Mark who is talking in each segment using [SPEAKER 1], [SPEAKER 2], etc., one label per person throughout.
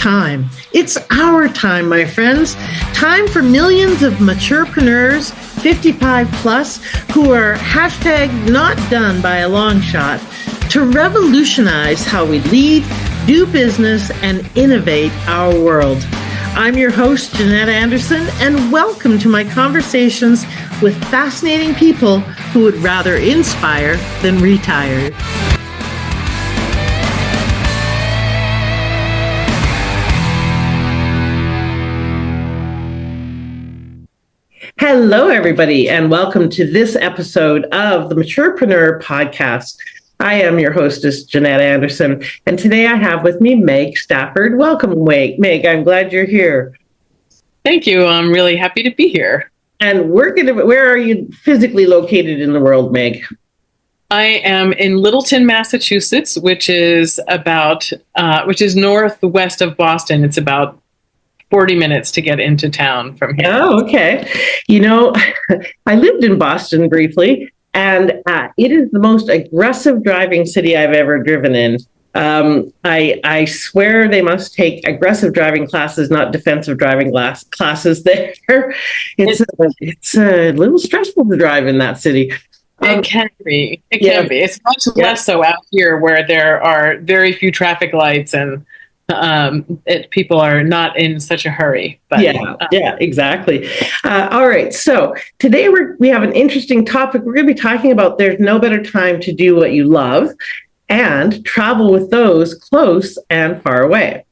[SPEAKER 1] time. It's our time, my friends. Time for millions of maturepreneurs, 55 plus, who are hashtag not done by a long shot, to revolutionize how we lead, do business, and innovate our world. I'm your host, Jeanette Anderson, and welcome to my conversations with fascinating people who would rather inspire than retire. Hello, everybody, and welcome to this episode of the Maturepreneur podcast. I am your hostess, Jeanette Anderson, and today I have with me Meg Stafford. Welcome, Meg. I'm glad you're here.
[SPEAKER 2] Thank you. I'm really happy to be here.
[SPEAKER 1] And where are you physically located in the world, Meg?
[SPEAKER 2] I am in Littleton, Massachusetts, which is northwest of Boston. It's about 40 minutes to get into town from here.
[SPEAKER 1] Oh, okay. You know, I lived in Boston briefly, and it is the most aggressive driving city I've ever driven in. I swear they must take aggressive driving classes, not defensive driving classes there. It's a little stressful to drive in that city.
[SPEAKER 2] It can be. It can be. It's much less so out here where there are very few traffic lights and people are not in such a hurry. But, exactly. All right. So today we have an interesting topic. We're going to be talking about there's no better time to do what you love and travel with those close and far away.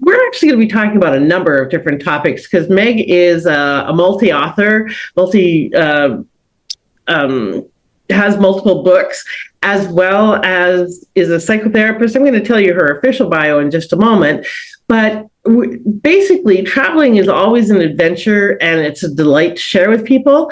[SPEAKER 2] We're actually going to be talking about a number of different topics because Meg is a multi-author, has multiple books, as well as is a psychotherapist. I'm going to tell you her official bio in just a moment. But basically, traveling is always an adventure, and it's a delight to share with people,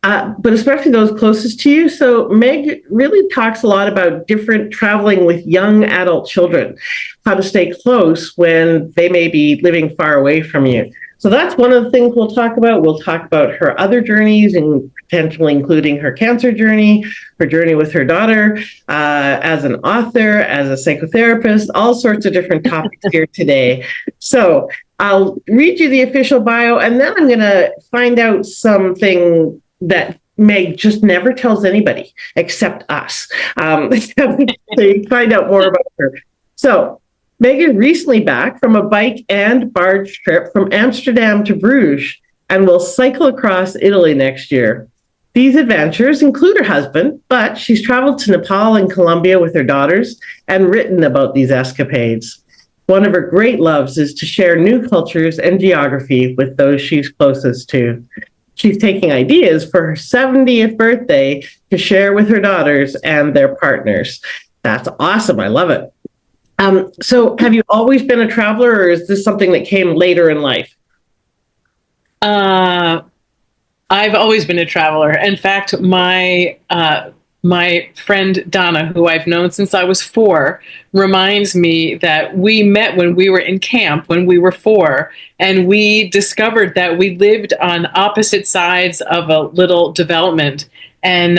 [SPEAKER 2] but especially those closest to you. So Meg really talks a lot about different traveling with young adult children, how to stay close when they may be living far away from you. So that's one of the things we'll talk about. We'll talk about her other journeys, and potentially including her cancer journey, her journey with her daughter, as an author, as a psychotherapist, all sorts of different topics here today. So I'll read you the official bio, and then I'm going to find out something that Meg just never tells anybody except us. So you find out more about her. So Meg is recently back from a bike and barge trip from Amsterdam to Bruges and will cycle across Italy next year. These adventures include her husband, but she's traveled to Nepal and Colombia with her daughters and written about these escapades. One of her great loves is to share new cultures and geography with those she's closest to. She's taking ideas for her 70th birthday to share with her daughters and their partners. That's awesome. I love it. So have you always been a traveler, or is this something that came later in life? I've always been a traveler. In fact, my friend Donna, who I've known since I was 4, reminds me that we met when we were in camp when we were 4, and we discovered that we lived on opposite sides of a little development. And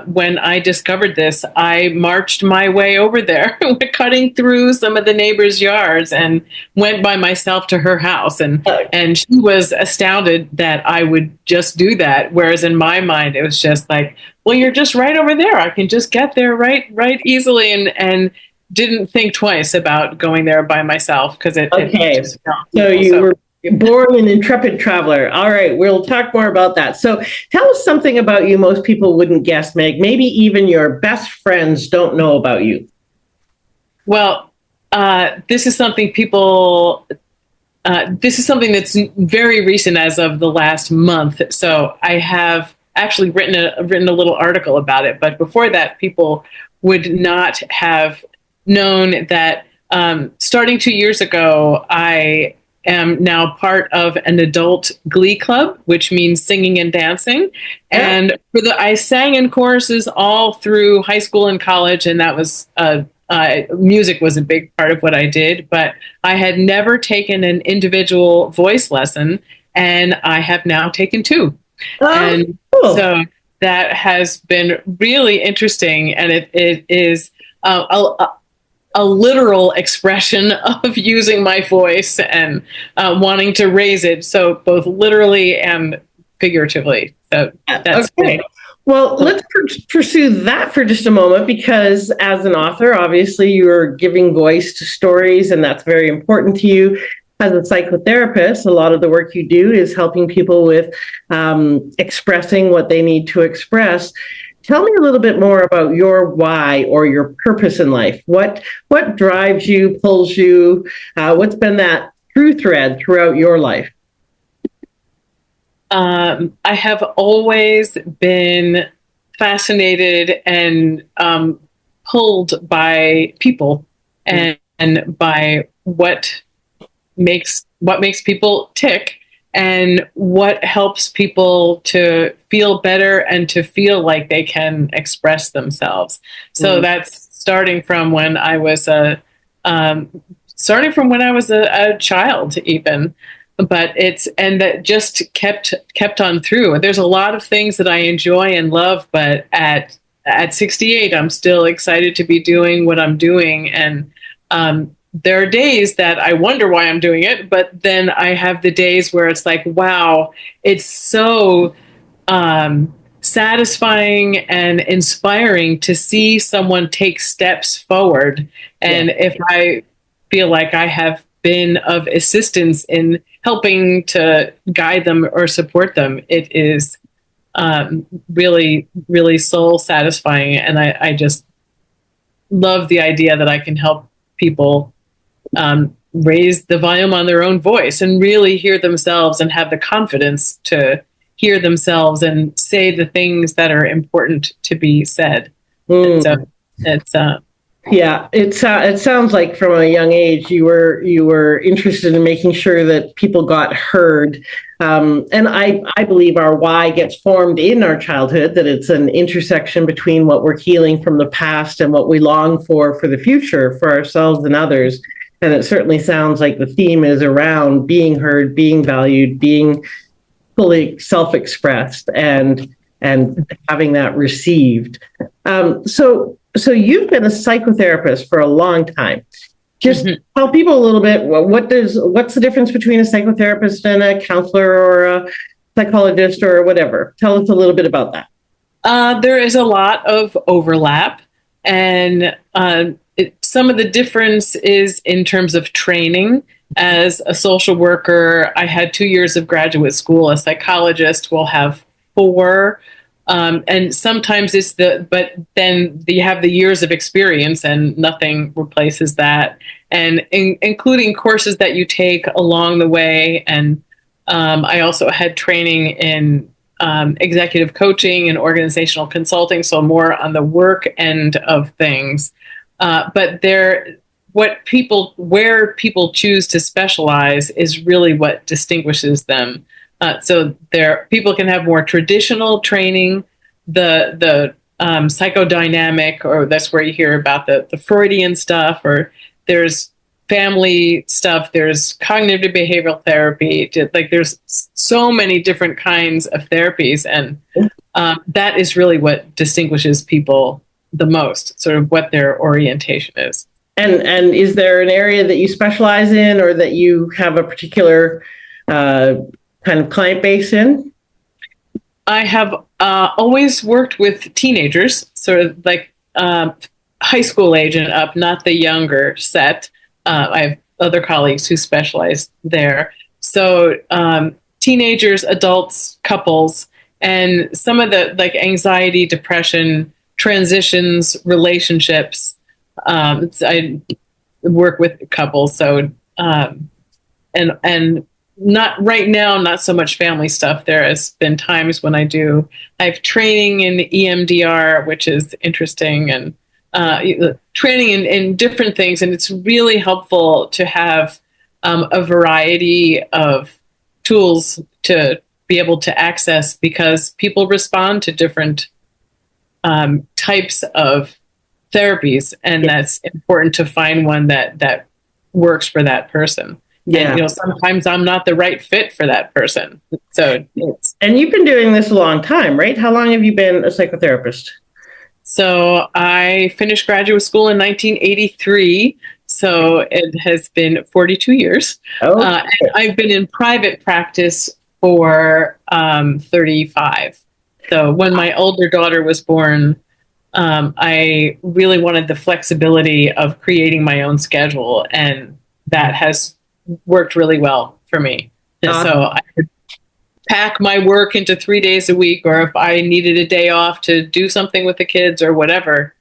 [SPEAKER 2] when I discovered this, I marched my way over there, cutting through some of the neighbors' yards, and went by myself to her house. And she was astounded that I would just do that. Whereas in my mind, it was just like, well, you're just right over there. I can just get there right easily, and didn't think twice about going there by myself because it just felt
[SPEAKER 1] so you were born an intrepid traveler. All right, we'll talk more about that. So tell us something about you most people wouldn't guess, Meg. Maybe even your best friends don't know about you.
[SPEAKER 2] Well, this is something that's very recent as of the last month. So I have actually written a little article about it. But before that, people would not have known that starting 2 years ago, I am now part of an adult glee club, which means singing and dancing. Yeah. And I sang in choruses all through high school and college, and that was music was a big part of what I did. But I had never taken an individual voice lesson, and I have now taken 2. And cool. So that has been really interesting, and it is
[SPEAKER 3] a literal expression of using my voice and wanting to raise it. So both literally and figuratively. So that's
[SPEAKER 2] okay. Well, let's pursue that for just a moment, because as an author, obviously you're giving voice to stories, and that's very important to you. As a psychotherapist, a lot of the work you do is helping people with expressing what they need to express. Tell me a little bit more about your why or your purpose in life. What drives you, pulls you? What's been that through thread throughout your life?
[SPEAKER 3] I have always been fascinated and pulled by people and by what makes people tick and what helps people to feel better and to feel like they can express themselves. So that's starting from when I was a child even. But that just kept on through. There's a lot of things that I enjoy and love, but at 68, I'm still excited to be doing what I'm doing. And there are days that I wonder why I'm doing it, but then I have the days where it's like, wow, it's so satisfying and inspiring to see someone take steps forward. And if I feel like I have been of assistance in helping to guide them or support them, it is really, really soul satisfying. And I just love the idea that I can help people raise the volume on their own voice and really hear themselves and have the confidence to hear themselves and say the things that are important to be said. So it's
[SPEAKER 2] yeah, it sounds like from a young age you were interested in making sure that people got heard, and I believe our why gets formed in our childhood. That it's an intersection between what we're healing from the past and what we long for the future for ourselves and others. And it certainly sounds like the theme is around being heard, being valued, being fully self-expressed, and having that received. So you've been a psychotherapist for a long time. Just tell people a little bit, what's the difference between a psychotherapist and a counselor or a psychologist or whatever? Tell us a little bit about that.
[SPEAKER 3] There is a lot of overlap, and some of the difference is in terms of training. As a social worker, I had 2 years of graduate school. A psychologist will have 4. And sometimes but then you have the years of experience and nothing replaces that. And including courses that you take along the way. And I also had training in executive coaching and organizational consulting, so more on the work end of things. But where people choose to specialize is really what distinguishes them. So people can have more traditional training, the psychodynamic, or that's where you hear about the Freudian stuff, or there's family stuff, there's cognitive behavioral therapy, like there's so many different kinds of therapies. And that is really what distinguishes people the most, sort of what their orientation is.
[SPEAKER 2] And is there an area that you specialize in, or that you have a particular kind of client base in?
[SPEAKER 3] I have always worked with teenagers, sort of like high school age and up, not the younger set. I have other colleagues who specialize there. So teenagers, adults, couples, and some of the like anxiety, depression, transitions, relationships. I work with couples, so and not right now, not so much family stuff. There has been times when I have training in EMDR, which is interesting, and training in different things. And it's really helpful to have a variety of tools to be able to access, because people respond to different types of therapies, and that's important to find one that works for that person. Yeah. And, sometimes I'm not the right fit for that person. So
[SPEAKER 2] and you've been doing this a long time, right? How long have you been a psychotherapist?
[SPEAKER 3] So I finished graduate school in 1983. So it has been 42 years.
[SPEAKER 2] Oh,
[SPEAKER 3] And I've been in private practice for 35. So when my older daughter was born, I really wanted the flexibility of creating my own schedule, and that has worked really well for me. And so I could pack my work into 3 days a week, or if I needed a day off to do something with the kids or whatever,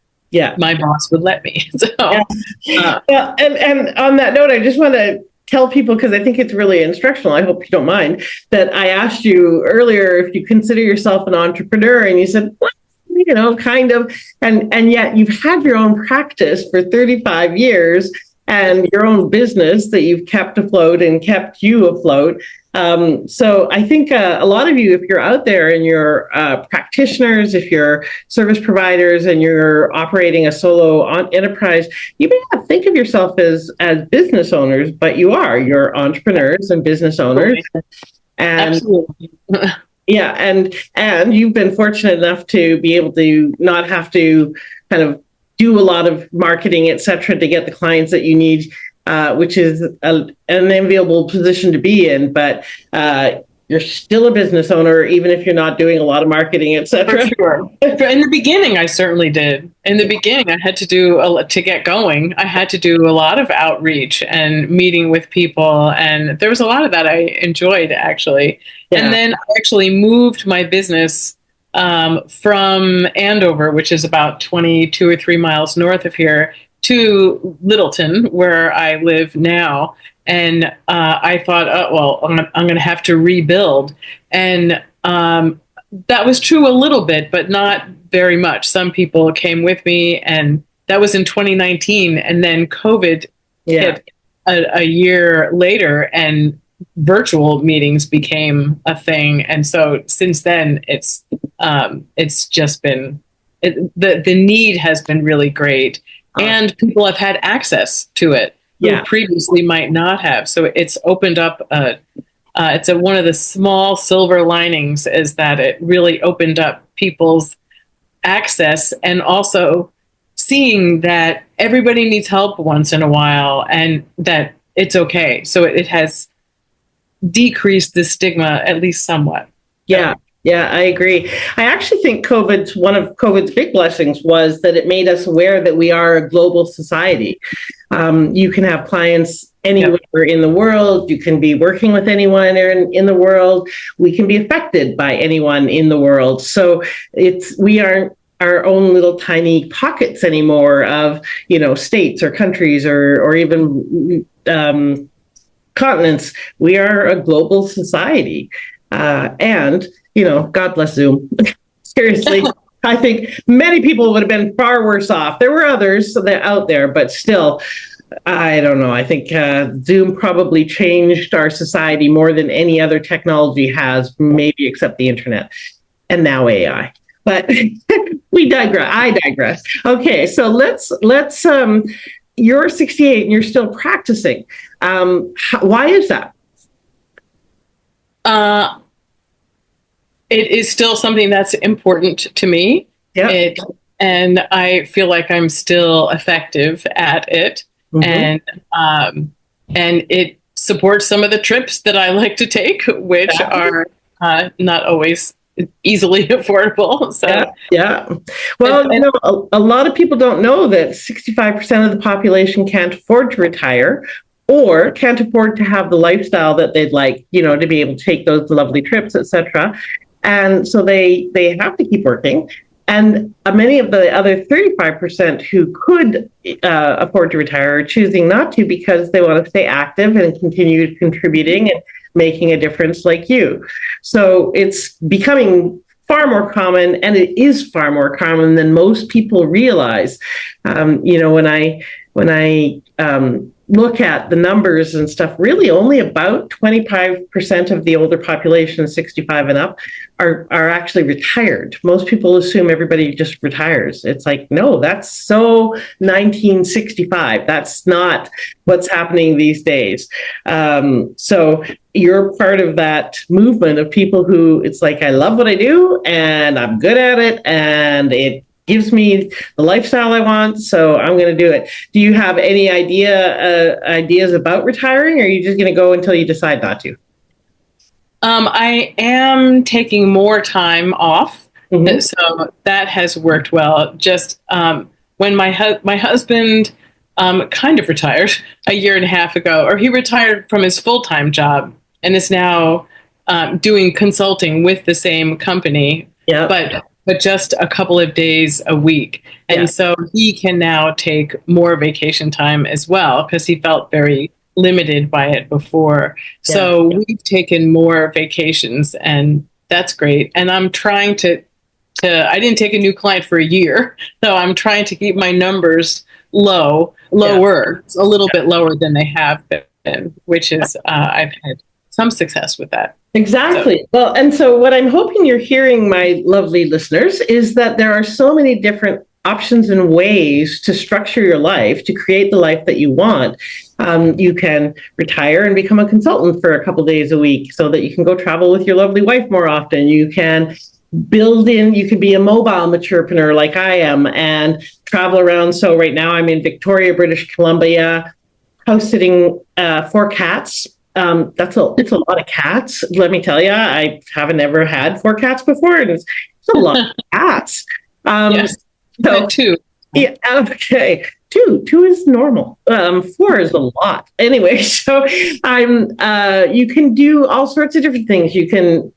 [SPEAKER 3] my boss would let me. So,
[SPEAKER 2] well, and on that note, I just want to tell people, because I think it's really instructional, I hope you don't mind, that I asked you earlier if you consider yourself an entrepreneur, and you said, well, kind of, and yet you've had your own practice for 35 years and your own business that you've kept afloat and kept you afloat. So I think a lot of you, if you're out there and you're practitioners, if you're service providers and you're operating a solo enterprise, you may not think of yourself as business owners, but you're entrepreneurs and business owners. And
[SPEAKER 3] absolutely.
[SPEAKER 2] Yeah, and you've been fortunate enough to be able to not have to kind of do a lot of marketing, et cetera, to get the clients that you need, which is an enviable position to be in. But you're still a business owner, even if you're not doing a lot of marketing, et cetera.
[SPEAKER 3] For sure. In the beginning, I certainly did. In the beginning, I had to to get going, I had to do a lot of outreach and meeting with people. And there was a lot of that I enjoyed, actually. Yeah. And then I actually moved my business from Andover, which is about 22 or 3 miles north of here, to Littleton, where I live now. And I thought, oh, well, I'm going to have to rebuild. And that was true a little bit, but not very much. Some people came with me, and that was in 2019. And then COVID hit a year later, and virtual meetings became a thing. And so since then, it's just been, the need has been really great. And people have had access to it who previously might not have. So it's opened up, it's one of the small silver linings, is that it really opened up people's access, and also seeing that everybody needs help once in a while and that it's okay. So it has decreased the stigma, at least somewhat.
[SPEAKER 2] Yeah, I agree. I actually think one of COVID's big blessings was that it made us aware that we are a global society. You can have clients anywhere in the world. You can be working with anyone in the world. We can be affected by anyone in the world. So we aren't our own little tiny pockets anymore of, states or countries or even continents. We are a global society. And God bless Zoom. Seriously, I think many people would have been far worse off. There were others out there, but still, I don't know. I think Zoom probably changed our society more than any other technology has, maybe except the internet and now AI. But we digress. I digress. Okay, so let's. You're 68 and you're still practicing. Why is that?
[SPEAKER 3] It is still something that's important to me. Yeah. And I feel like I'm still effective at it. Mm-hmm. And it supports some of the trips that I like to take, which are not always easily affordable. So Well,
[SPEAKER 2] a lot of people don't know that 65% of the population can't afford to retire, or can't afford to have the lifestyle that they'd like, to be able to take those lovely trips, etc. And so they have to keep working. And many of the other 35% who could afford to retire are choosing not to, because they want to stay active and continue contributing and making a difference like you. So it's becoming far more common, and it is far more common than most people realize. When I look at the numbers and stuff, really only about 25% of the older population, 65 and up, are actually retired. Most people assume everybody just retires. It's like, no, that's so 1965. That's not what's happening these days. So you're part of that movement of people who, it's like, I love what I do and I'm good at it, and gives me the lifestyle I want, so I'm going to do it. Do you have any ideas about retiring, or are you just going to go until you decide not to?
[SPEAKER 3] I am taking more time off,
[SPEAKER 2] Mhm.
[SPEAKER 3] so that has worked well. Just when my husband kind of retired a year and a half ago, or he retired from his full-time job and is now doing consulting with the same company,
[SPEAKER 2] Yeah.
[SPEAKER 3] but just a couple of days a week. And
[SPEAKER 2] Yeah.
[SPEAKER 3] so he can now take more vacation time as well, because he felt very limited by it before. So we've taken more vacations, and that's great. And I'm trying to I didn't take a new client for a year, so I'm trying to keep my numbers lower, a little bit lower than they have been, which is I've had some success with that.
[SPEAKER 2] Exactly. So, well, and so what I'm hoping you're hearing, my lovely listeners, is that there are so many different options and ways to structure your life to create the life that you want. You can retire and become a consultant for a couple of days a week so that you can go travel with your lovely wife more often. You can you could be a mobile maturepreneur like I am and travel around. So right now I'm in Victoria, British Columbia, house sitting 4 cats. It's a lot of cats. Let me tell you, I haven't ever had 4 cats before, and it's a lot of cats.
[SPEAKER 3] Yes,
[SPEAKER 2] so
[SPEAKER 3] 2.
[SPEAKER 2] Yeah, okay. Two is normal. 4 is a lot. Anyway, so you can do all sorts of different things. You can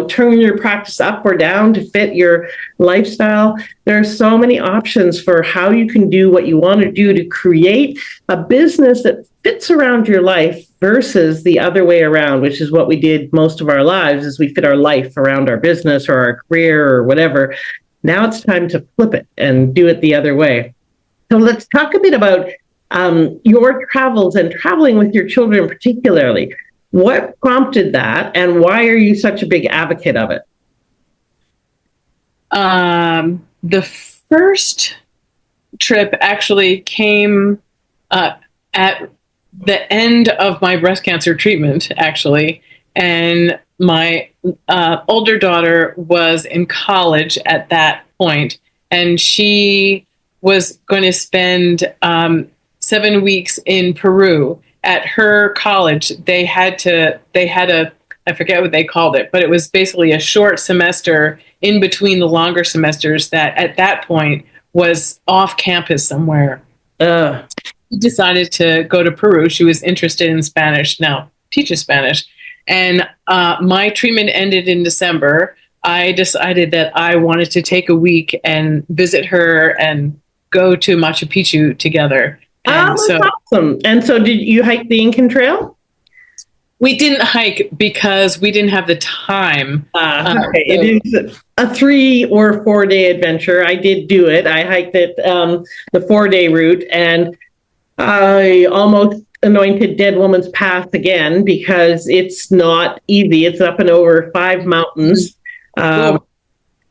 [SPEAKER 2] turn your practice up or down to fit your lifestyle. There are so many options for how you can do what you want to do to create a business that fits around your life versus the other way around, which is what we did most of our lives, is we fit our life around our business or our career or whatever. Now it's time to flip it and do it the other way. So let's talk a bit about your travels and traveling with your children particularly. What prompted that, and why are you such a big advocate of it?
[SPEAKER 3] The first trip actually came at the end of my breast cancer treatment, actually. And my older daughter was in college at that point, and she was going to spend 7 weeks in Peru. At her college, they had I forget what they called it, but it was basically a short semester in between the longer semesters that at that point was off campus somewhere. She decided to go to Peru. She was interested in Spanish, now teaches Spanish. And my treatment ended in December. I decided that I wanted to take a week and visit her and go to Machu Picchu together. And
[SPEAKER 2] that's awesome. And so did you hike the Incan Trail?
[SPEAKER 3] We didn't hike because we didn't have the time.
[SPEAKER 2] Okay. It is a 3 or 4 day adventure. I did do it. I hiked it, the 4-day route, and I almost anointed Dead Woman's Path again because it's not easy. It's up and over 5 mountains. And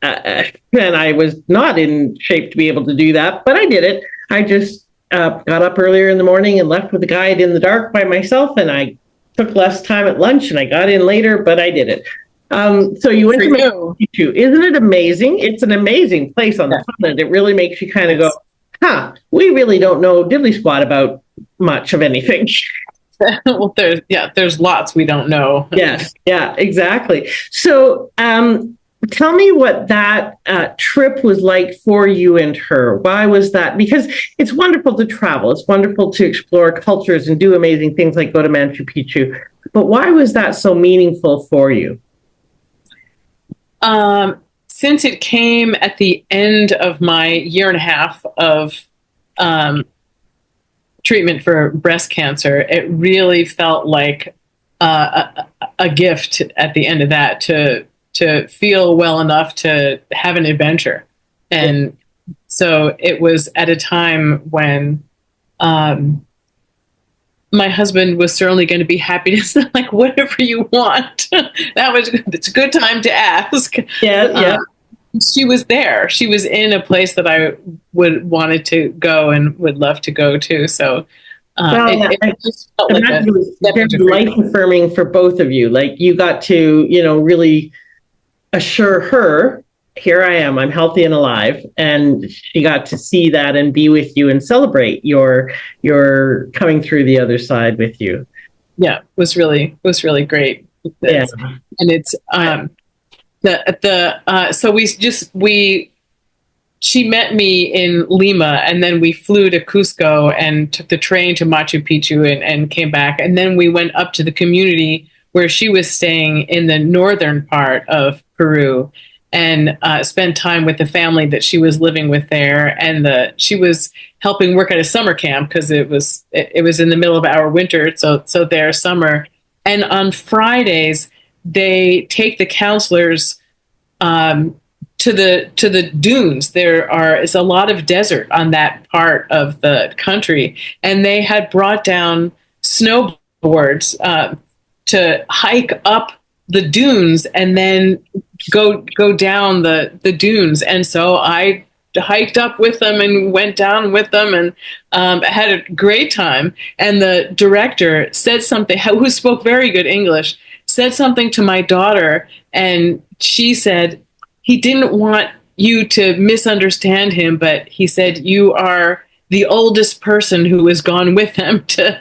[SPEAKER 2] I was not in shape to be able to do that, but I did it. I just got up earlier in the morning and left with a guide in the dark by myself, and I took less time at lunch and I got in later, but I did it. So you went to Machu Picchu. Isn't it amazing? It's an amazing place on the planet. It really makes you kind of go, we really don't know diddly squat about much of anything.
[SPEAKER 3] Well, there's lots we don't know.
[SPEAKER 2] Yes, yeah, exactly. So tell me what that trip was like for you and her. Why was that? Because it's wonderful to travel. It's wonderful to explore cultures and do amazing things like go to Machu Picchu. But why was that so meaningful for you?
[SPEAKER 3] Since it came at the end of my year and a half of treatment for breast cancer, it really felt like a gift at the end of that to feel well enough to have an adventure. And so it was at a time when my husband was certainly going to be happy to say, like, whatever you want. It's a good time to ask.
[SPEAKER 2] Yeah.
[SPEAKER 3] She was there. She was in a place that I wanted to go and would love to go to. So it just felt like
[SPEAKER 2] it was very life affirming for both of you. Like you got to, really assure her here I am, I'm healthy and alive. And she got to see that and be with you and celebrate your coming through the other side with you.
[SPEAKER 3] Yeah, it was really great.
[SPEAKER 2] Yeah.
[SPEAKER 3] And it's so she met me in Lima, and then we flew to Cusco and took the train to Machu Picchu and came back. And then we went up to the community where she was staying in the northern part of Peru, and spent time with the family that she was living with there. And she was helping work at a summer camp because it was in the middle of our winter, so their summer. And on Fridays, they take the counselors to the dunes. Is a lot of desert on that part of the country, and they had brought down snowboards to hike up the dunes and then go down the dunes. And so I hiked up with them and went down with them, and had a great time. And the director said something, who spoke very good English, said something to my daughter, and she said, he didn't want you to misunderstand him, but he said, you are the oldest person who has gone with them to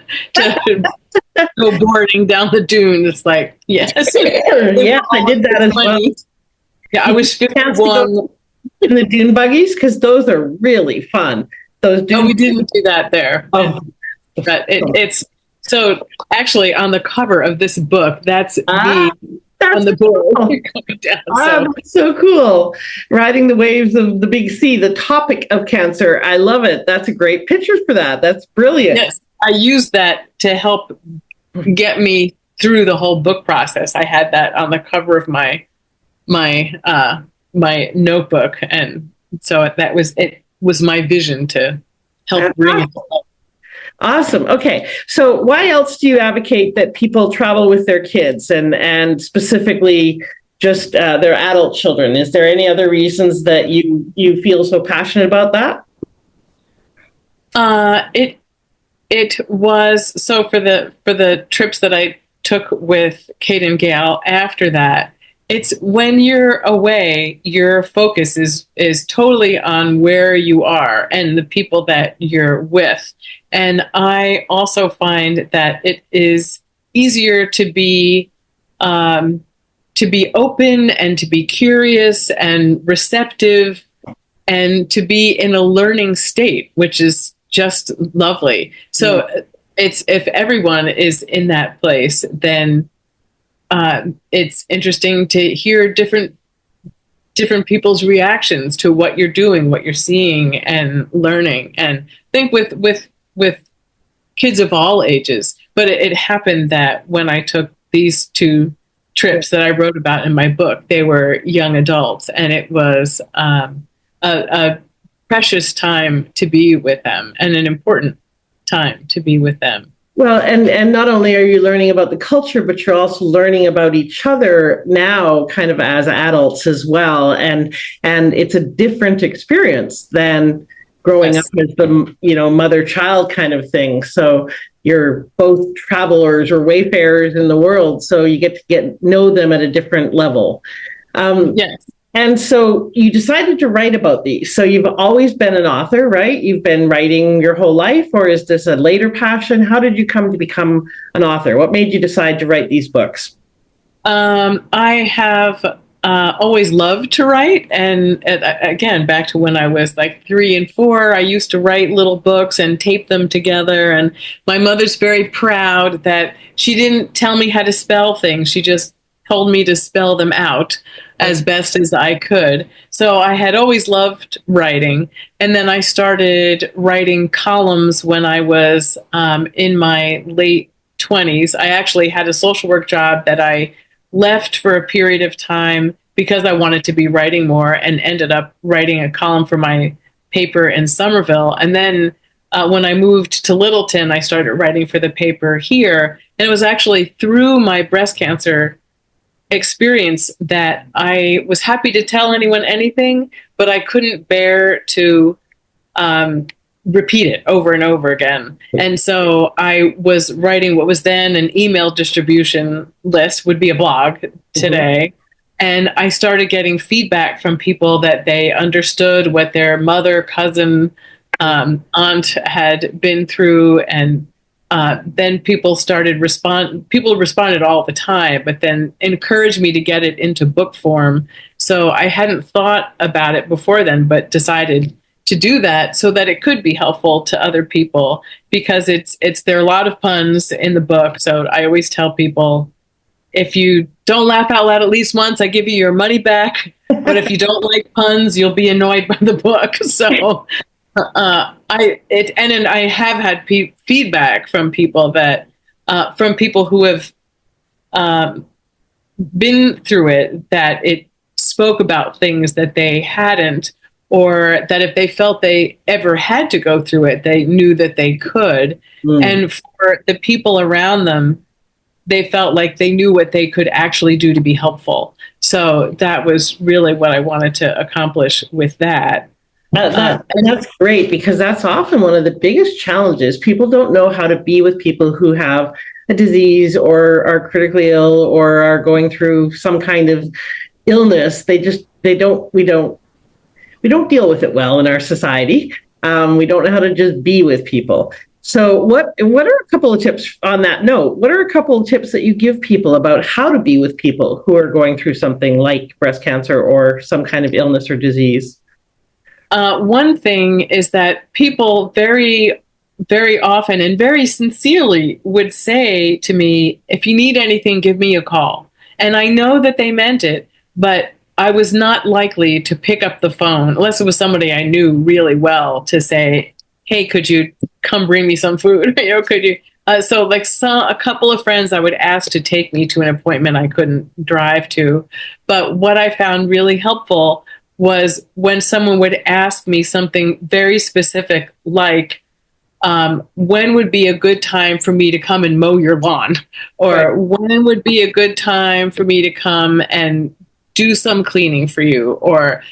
[SPEAKER 3] go boarding down the dune. It's like, yes.
[SPEAKER 2] Yeah, I did that as well.
[SPEAKER 3] Yeah, I was 51.
[SPEAKER 2] In the dune buggies, because those are really fun. Those dune.
[SPEAKER 3] No, we didn't do that there.
[SPEAKER 2] Oh.
[SPEAKER 3] But it's so actually on the cover of this book, that's me on the board.
[SPEAKER 2] Cool. That's so cool. Riding the waves of the big sea, the topic of cancer. I love it. That's a great picture for that. That's brilliant.
[SPEAKER 3] Yes, I used that to help get me through the whole book process. I had that on the cover of my notebook, and so it was my vision to help bring it up.
[SPEAKER 2] Awesome. Okay. So why else do you advocate that people travel with their kids and specifically just their adult children? Is there any other reasons that you feel so passionate about that?
[SPEAKER 3] It was so for the trips that I took with Kate and Gail after that. It's when you're away, your focus is totally on where you are and the people that you're with. And I also find that it is easier to be open and to be curious and receptive and to be in a learning state, which is just lovely. So it's if everyone is in that place, then it's interesting to hear different people's reactions to what you're doing, what you're seeing and learning. And I think with kids of all ages, but it happened that when I took these two trips that I wrote about in my book, they were young adults, and it was a precious time to be with them and an important time to be with them.
[SPEAKER 2] Well, and not only are you learning about the culture, but you're also learning about each other now, kind of as adults as well. And it's a different experience than growing up as the mother-child kind of thing. So you're both travelers or wayfarers in the world, so you get to know them at a different level.
[SPEAKER 3] Yes.
[SPEAKER 2] And so you decided to write about these. So you've always been an author, right? You've been writing your whole life, or is this a later passion? How did you come to become an author? What made you decide to write these books?
[SPEAKER 3] I have always loved to write. And again, back to when I was like 3 and 4, I used to write little books and tape them together. And my mother's very proud that she didn't tell me how to spell things. She just told me to spell them out as best as I could. So I had always loved writing. And then I started writing columns when I was in my late 20s. I actually had a social work job that I left for a period of time because I wanted to be writing more, and ended up writing a column for my paper in Somerville. And then when I moved to Littleton, I started writing for the paper here. And it was actually through my breast cancer experience that I was happy to tell anyone anything, but I couldn't bear to repeat it over and over again. And so I was writing what was then an email distribution list, would be a blog today. And I started getting feedback from people that they understood what their mother, cousin, aunt had been through. And then people responded all the time, but then encouraged me to get it into book form. So I hadn't thought about it before then, but decided to do that so that it could be helpful to other people, because there are a lot of puns in the book. So I always tell people, if you don't laugh out loud at least once, I give you your money back. But if you don't like puns, you'll be annoyed by the book. So I have had feedback from people who have been through it, that it spoke about things that they hadn't, or that if they felt they ever had to go through it, they knew that they could. And for the people around them, they felt like they knew what they could actually do to be helpful. So that was really what I wanted to accomplish with that.
[SPEAKER 2] And that's great, because that's often one of the biggest challenges. People don't know how to be with people who have a disease or are critically ill or are going through some kind of illness. We don't deal with it well in our society. We don't know how to just be with people. So what are a couple of tips on that note? What are a couple of tips that you give people about how to be with people who are going through something like breast cancer or some kind of illness or disease?
[SPEAKER 3] One thing is that people very, very often and very sincerely would say to me, if you need anything, give me a call. And I know that they meant it, but I was not likely to pick up the phone unless it was somebody I knew really well to say, hey, could you come bring me some food? Could you? So like a couple of friends I would ask to take me to an appointment I couldn't drive to. But what I found really helpful was when someone would ask me something very specific, like, when would be a good time for me to come and mow your lawn? Or when would be a good time for me to come and do some cleaning for you? Or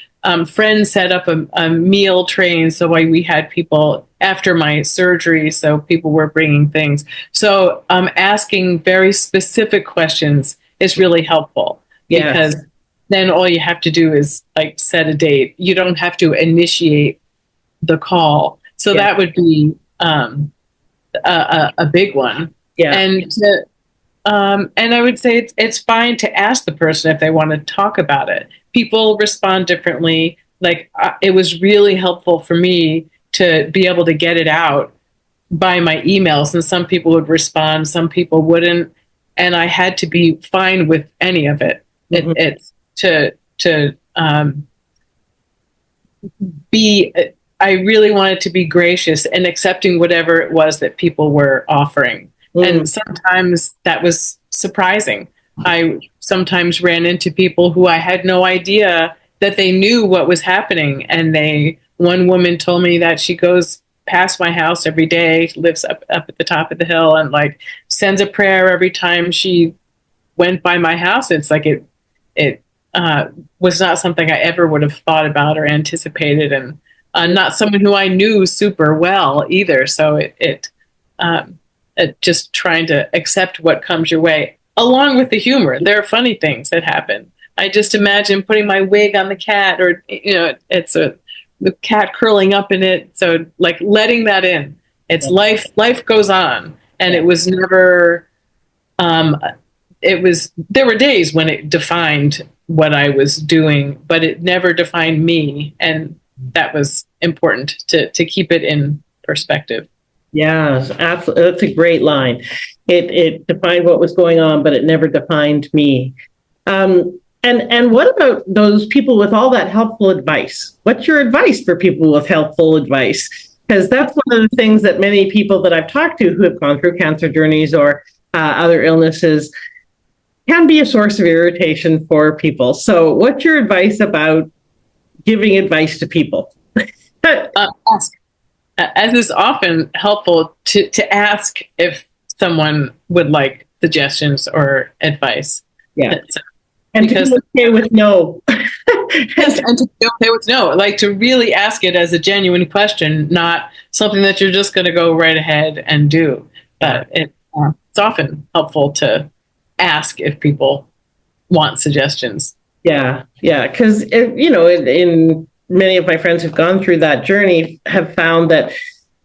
[SPEAKER 3] friends set up a meal train. So we had people after my surgery, so people were bringing things. So asking very specific questions is really helpful. Yes. Because then all you have to do is like set a date. You don't have to initiate the call. So that would be a big one. Yeah. And I would say it's fine to ask the person if they want to talk about it. People respond differently. Like it was really helpful for me to be able to get it out by my emails, and some people would respond, some people wouldn't, and I had to be fine with any of it. Mm-hmm. I really wanted to be gracious and accepting whatever it was that people were offering. And sometimes that was surprising. I sometimes ran into people who I had no idea that they knew what was happening. And one woman told me that she goes past my house every day, lives up at the top of the hill, and like sends a prayer every time she went by my house. It's like it was not something I ever would have thought about or anticipated, and not someone who I knew super well either. So it just trying to accept what comes your way, along with the humor. There are funny things that happen. I just imagine putting my wig on the cat, or it's the cat curling up in it. So like letting that in. It's life goes on, and it was never. There were days when it defined what I was doing, but it never defined me, and that was important to keep it in perspective.
[SPEAKER 2] Yes, absolutely. That's a great line. It defined what was going on, but it never defined me. And what about those people with all that helpful advice? What's your advice for people with helpful advice? Because that's one of the things that many people that I've talked to who have gone through cancer journeys or other illnesses can be a source of irritation for people. So what's your advice about giving advice to people?
[SPEAKER 3] Ask. As is often helpful to ask if someone would like suggestions or advice.
[SPEAKER 2] Yeah. And because, to be okay with no.
[SPEAKER 3] Yes, and to be okay with no. Like to really ask it as a genuine question, not something that you're just going to go right ahead and do. But it's often helpful to ask if people want suggestions.
[SPEAKER 2] Yeah, yeah, because in many of my friends who've gone through that journey have found that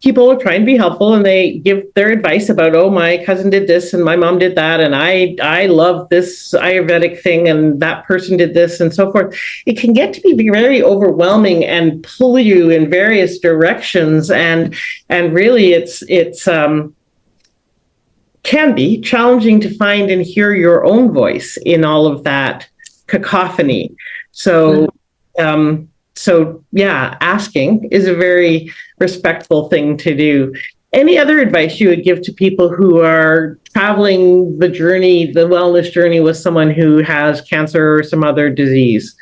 [SPEAKER 2] people are trying to be helpful and they give their advice about, oh, my cousin did this and my mom did that, and I love this Ayurvedic thing and that person did this and so forth. It can get to be very overwhelming and pull you in various directions, and really it's can be challenging to find and hear your own voice in all of that cacophony. So, yeah, asking is a very respectful thing to do. Any other advice you would give to people who are traveling the journey, the wellness journey, with someone who has cancer or some other disease?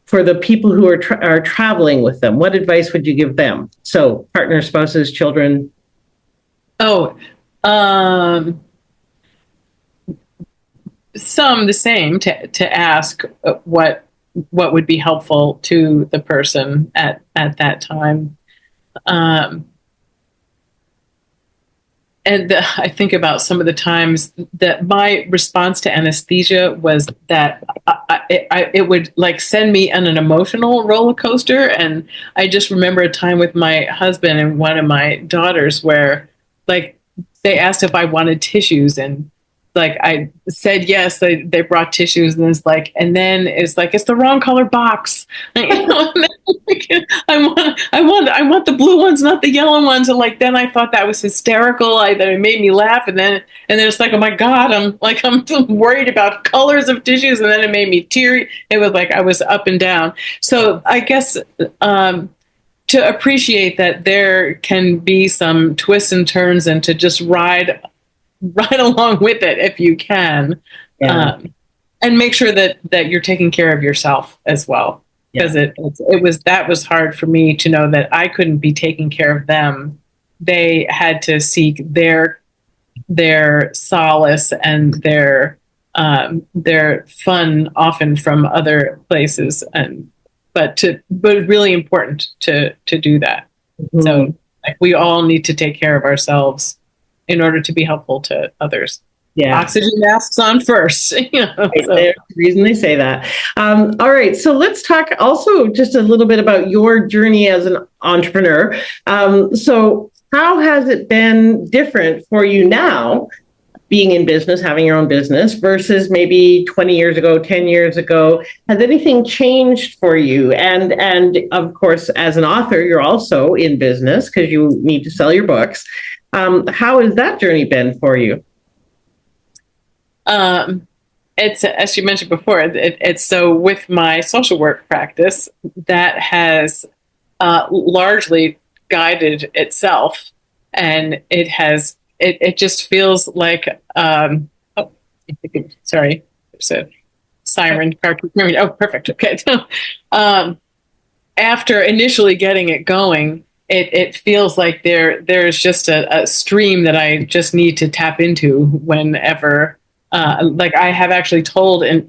[SPEAKER 2] For the people who are traveling with them, what advice would you give them? So, partners, spouses, children.
[SPEAKER 3] Oh, some the same, to ask what would be helpful to the person at that time. And I think about some of the times that my response to anesthesia was that it would like send me on an emotional roller coaster. And I just remember a time with my husband and one of my daughters where like they asked if I wanted tissues, and like I said yes. They brought tissues, and then it's like it's the wrong color box. I want the blue ones, not the yellow ones. And like then I thought that was hysterical. That it made me laugh, and then it's like, oh my God, I'm worried about colors of tissues, and then it made me teary. It was like I was up and down. So I guess to appreciate that there can be some twists and turns, and to just ride along with it if you can.
[SPEAKER 2] Yeah.
[SPEAKER 3] And make sure that you're taking care of yourself as well, because that was hard for me to know that I couldn't be taking care of them. They had to seek their solace and their fun often from other places, but really important to do that. Mm-hmm. So like, we all need to take care of ourselves in order to be helpful to others. Yeah. Oxygen masks on first. So.
[SPEAKER 2] There's the reason they say that. All right. So let's talk also just a little bit about your journey as an entrepreneur. So how has it been different for you now, being in business, having your own business, versus maybe 20 years ago, 10 years ago? Has anything changed for you? And of course, as an author, you're also in business because you need to sell your books. How has that journey been for you?
[SPEAKER 3] It's, as you mentioned before, it's so with my social work practice that has largely guided itself, and it just feels like sorry, there's a siren car. Oh, perfect. Okay. After initially getting it going, it feels like there's just a stream that I just need to tap into whenever. Like I have actually told a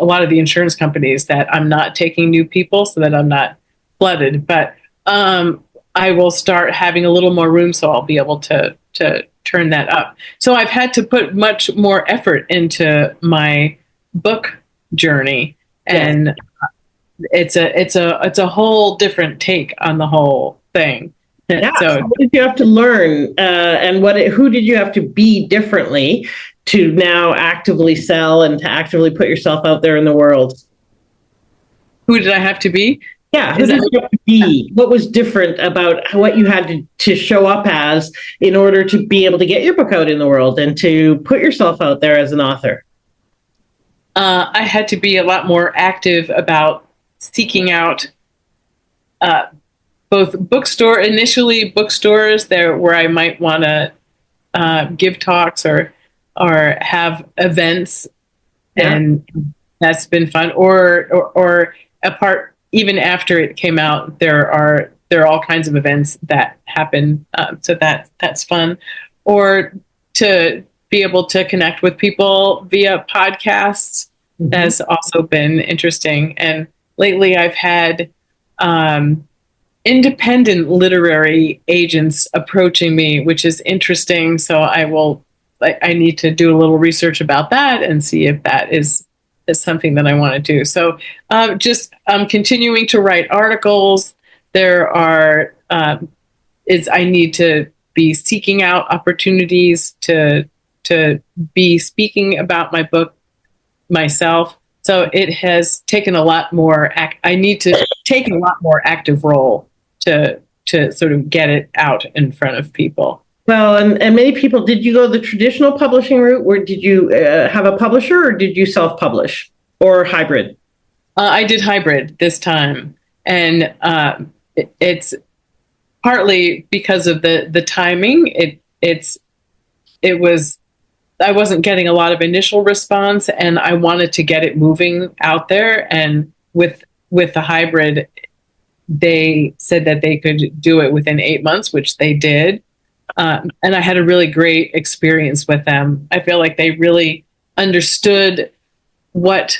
[SPEAKER 3] lot of the insurance companies that I'm not taking new people so that I'm not flooded, but I will start having a little more room, so I'll be able to turn that up. So I've had to put much more effort into my book journey, and it's a whole different take on the whole thing.
[SPEAKER 2] Yeah. So what did you have to learn, and who did you have to be differently to now actively sell and to actively put yourself out there in the world?
[SPEAKER 3] Who did I have to be?
[SPEAKER 2] Yeah, who did you have to be? What was different about what you had to show up as in order to be able to get your book out in the world and to put yourself out there as an author?
[SPEAKER 3] I had to be a lot more active about seeking out both initially bookstores there where I might want to give talks or have events, and that's been fun. Or apart, even after it came out, there are all kinds of events that happen. So that's fun. Or to be able to connect with people via podcasts has also been interesting. And lately, I've had independent literary agents approaching me, which is interesting. So I need to do a little research about that and see if that is is something that I want to do. So just continuing to write articles. There are, I need to be seeking out opportunities to be speaking about my book myself. So it has taken a lot more, I need to take a lot more active role to sort of get it out in front of people.
[SPEAKER 2] Well, and many people, did you go the traditional publishing route, or did you have a publisher, or did you self-publish, or hybrid?
[SPEAKER 3] I did hybrid this time. And it's partly because of the timing. I wasn't getting a lot of initial response, and I wanted to get it moving out there. And with the hybrid, they said that they could do it within 8 months, which they did. And I had a really great experience with them. I feel like they really understood what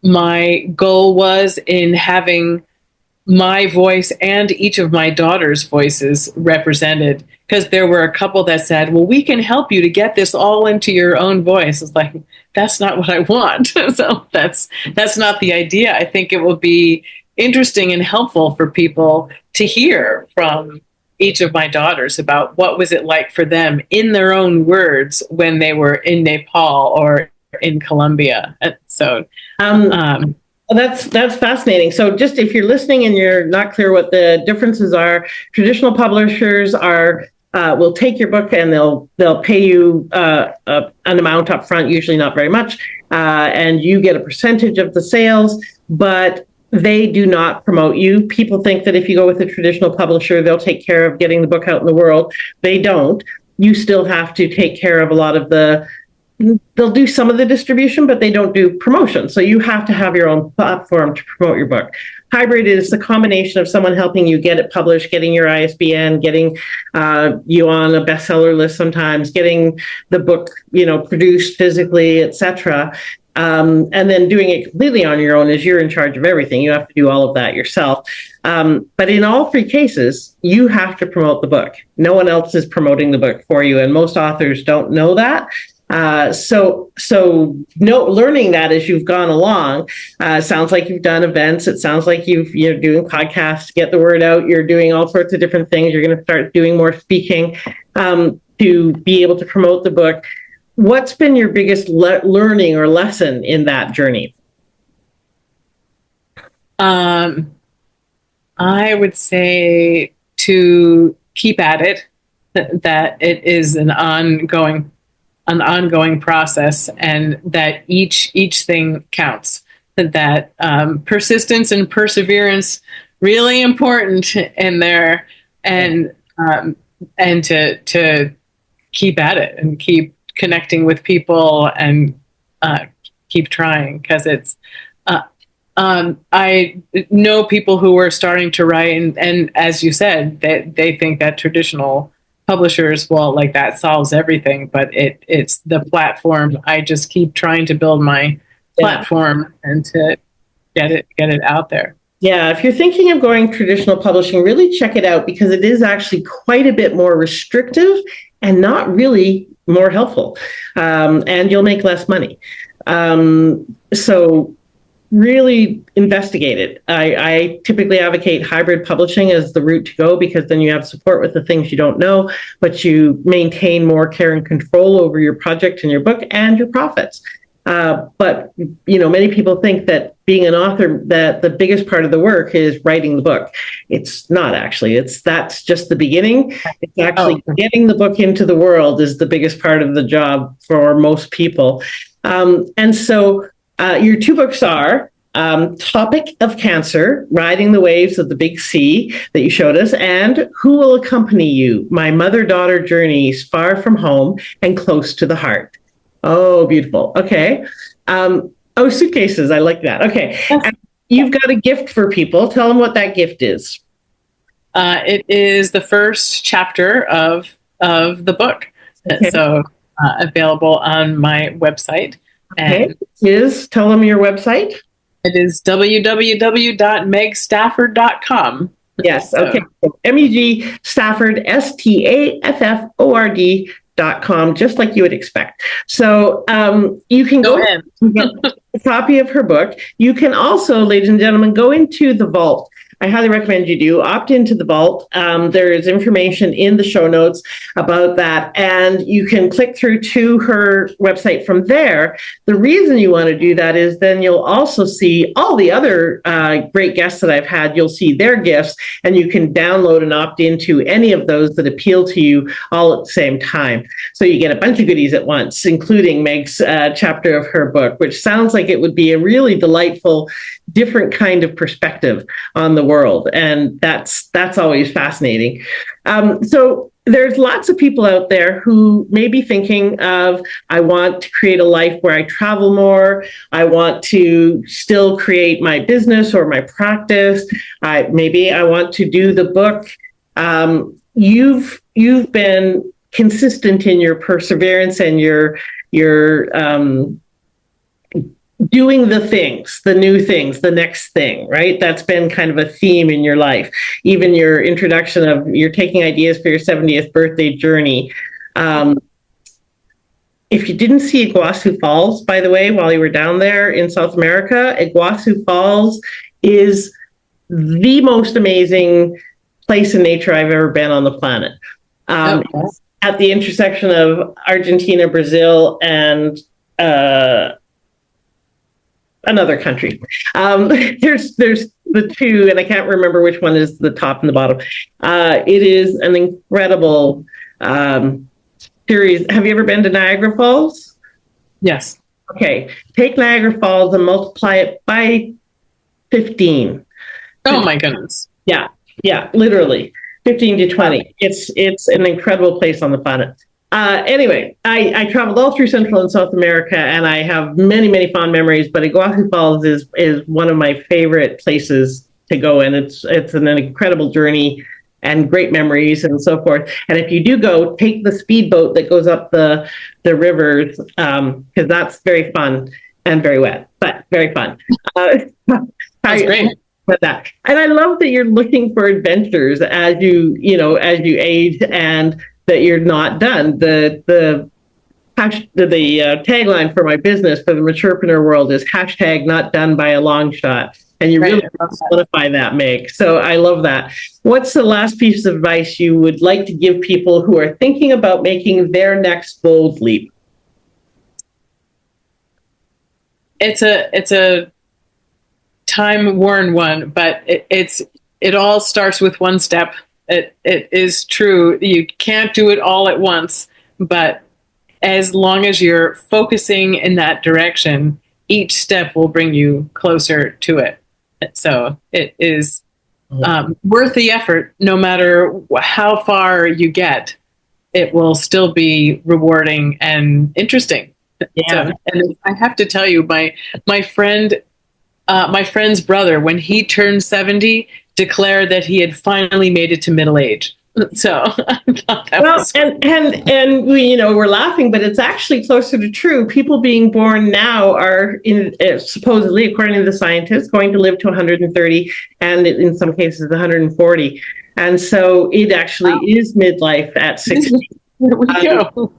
[SPEAKER 3] my goal was in having my voice and each of my daughter's voices represented, because there were a couple that said, well, we can help you to get this all into your own voice. It's like, that's not what I want. So that's not the idea. I think it will be interesting and helpful for people to hear from each of my daughters about what was it like for them in their own words when they were in Nepal or in Colombia. So
[SPEAKER 2] that's fascinating. So just if you're listening and you're not clear what the differences are, traditional publishers will take your book and they'll pay you an amount up front, usually not very much, and you get a percentage of the sales, but they do not promote you. People think that if you go with a traditional publisher, they'll take care of getting the book out in the world. They don't. You still have to take care of a lot of they'll do some of the distribution, but they don't do promotion. So you have to have your own platform to promote your book. Hybrid is the combination of someone helping you get it published, getting your ISBN, getting you on a bestseller list sometimes, getting the book, produced physically, etc. And then doing it completely on your own as you're in charge of everything. You have to do all of that yourself. But in all three cases, you have to promote the book. No one else is promoting the book for you. And most authors don't know that. So learning that as you've gone along, sounds like you've done events. It sounds like you're doing podcasts to get the word out. You're doing all sorts of different things. You're going to start doing more speaking to be able to promote the book. What's been your biggest learning or lesson in that journey?
[SPEAKER 3] I would say to keep at it, that it is an ongoing process, and that each thing counts. That persistence and perseverance really important in there, and to keep at it and keep connecting with people and keep trying, because it's I know people who are starting to write, and as you said, they think that traditional publishers, well, like that solves everything, but it's the platform. I just keep trying to build my platform and to get it out there.
[SPEAKER 2] Yeah, if you're thinking of going traditional publishing, really check it out, because it is actually quite a bit more restrictive and not really more helpful, and you'll make less money. So really investigate it. I typically advocate hybrid publishing as the route to go, because then you have support with the things you don't know, but you maintain more care and control over your project and your book and your profits. But many people think that being an author, that the biggest part of the work is writing the book. It's not actually. That's just the beginning. It's actually getting the book into the world is the biggest part of the job for most people. And so your two books are Topic of Cancer, Riding the Waves of the Big C, that you showed us, and Who Will Accompany You? My Mother-Daughter Journeys, Far from Home and Close to the Heart. Oh, beautiful. Okay. Suitcases. I like that. Okay. And you've got a gift for people. Tell them what that gift is.
[SPEAKER 3] It is the first chapter of the book. Okay. So available on my website.
[SPEAKER 2] And tell them your website.
[SPEAKER 3] It is www.megstafford.com.
[SPEAKER 2] Yes. Okay. So MEG Stafford, STAFFORD.com. com, just like you would expect. So you can go
[SPEAKER 3] ahead.
[SPEAKER 2] get a copy of her book. You can also, ladies and gentlemen, go into the vault. I highly recommend you do opt into the vault. There is information in the show notes about that, and you can click through to her website from there. The reason you want to do that is then you'll also see all the other great guests that I've had. You'll see their gifts, and you can download and opt into any of those that appeal to you all at the same time. So you get a bunch of goodies at once, including Meg's chapter of her book, which sounds like it would be a really delightful, different kind of perspective on the world. And that's always fascinating. So there's lots of people out there who may be thinking of, I want to create a life where I travel more. I want to still create my business or my practice. Maybe I want to do the book. You've been consistent in your perseverance and your doing the things, the new things, the next thing, right? That's been kind of a theme in your life. Even your introduction of you're taking ideas for your 70th birthday journey. If you didn't see Iguazu Falls, by the way, while you were down there in South America, Iguazu Falls is the most amazing place in nature I've ever been on the planet. It's at the intersection of Argentina, Brazil, and another country. There's the two, and I can't remember which one is the top and the bottom. It is an incredible series. Have you ever been to Niagara Falls?
[SPEAKER 3] Yes.
[SPEAKER 2] Okay. Take Niagara Falls and multiply it by 15.
[SPEAKER 3] Oh my goodness.
[SPEAKER 2] Yeah, literally 15 to 20. It's an incredible place on the planet. Anyway, I traveled all through Central and South America, and I have many, many fond memories, but Iguazu Falls is one of my favorite places to go, and it's an incredible journey and great memories and so forth. And if you do go, take the speedboat that goes up the rivers, because that's very fun and very wet, but very fun.
[SPEAKER 3] That's great.
[SPEAKER 2] With that. And I love that you're looking for adventures as you age, and that you're not done. The tagline for my business, for the Maturepreneur world, is hashtag not done by a long shot. And you really solidify that, Meg. So I love that. What's the last piece of advice you would like to give people who are thinking about making their next bold leap?
[SPEAKER 3] It's a time-worn one, but it all starts with one step. It is true. You can't do it all at once, but as long as you're focusing in that direction, each step will bring you closer to it. So it is worth the effort. No matter how far you get, it will still be rewarding and interesting. Yeah. So, and I have to tell you, my friend's brother, when he turned 70, declared that he had finally made it to middle age. So I thought that was
[SPEAKER 2] and we, we're laughing, but it's actually closer to true. People being born now are supposedly, according to the scientists, going to live to 130, and in some cases 140. And so it actually is midlife at 60.
[SPEAKER 3] There we go.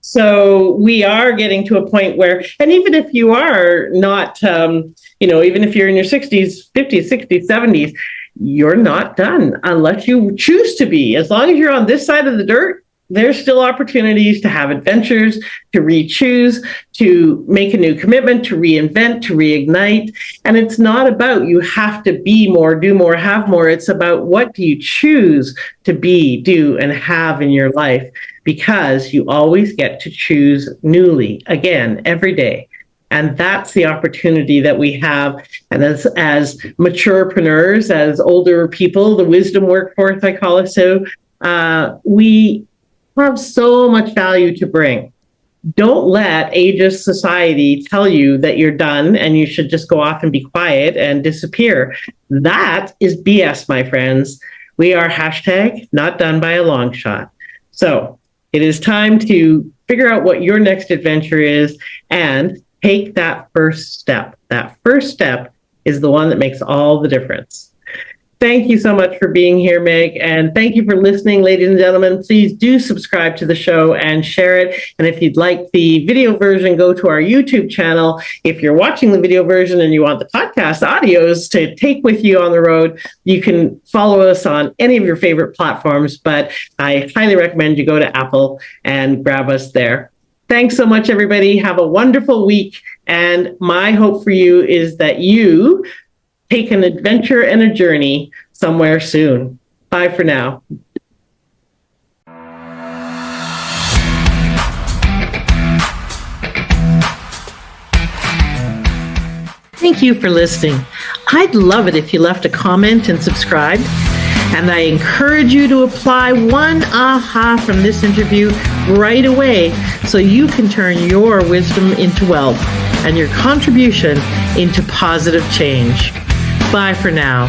[SPEAKER 2] So we are getting to a point where, and even if you are not, even if you're in your 60s, 50s, 60s, 70s, you're not done unless you choose to be. As long as you're on this side of the dirt, there's still opportunities to have adventures, to re-choose, to make a new commitment, to reinvent, to reignite. And it's not about you have to be more, do more, have more. It's about what do you choose to be, do, and have in your life, because you always get to choose newly again every day. And that's the opportunity that we have. And as maturepreneurs, as older people, the wisdom workforce, I call it so, we have so much value to bring. Don't let ageist society tell you that you're done and you should just go off and be quiet and disappear. That is BS, my friends. We are hashtag not done by a long shot. So it is time to figure out what your next adventure is and take that first step. That first step is the one that makes all the difference. Thank you so much for being here, Meg. And thank you for listening, ladies and gentlemen. Please do subscribe to the show and share it. And if you'd like the video version, go to our YouTube channel. If you're watching the video version and you want the podcast audios to take with you on the road, you can follow us on any of your favorite platforms. But I highly recommend you go to Apple and grab us there. Thanks so much, everybody. Have a wonderful week. And my hope for you is that you take an adventure and a journey somewhere soon. Bye for now.
[SPEAKER 1] Thank you for listening. I'd love it if you left a comment and subscribed. And I encourage you to apply one aha from this interview right away so you can turn your wisdom into wealth and your contribution into positive change. Bye for now.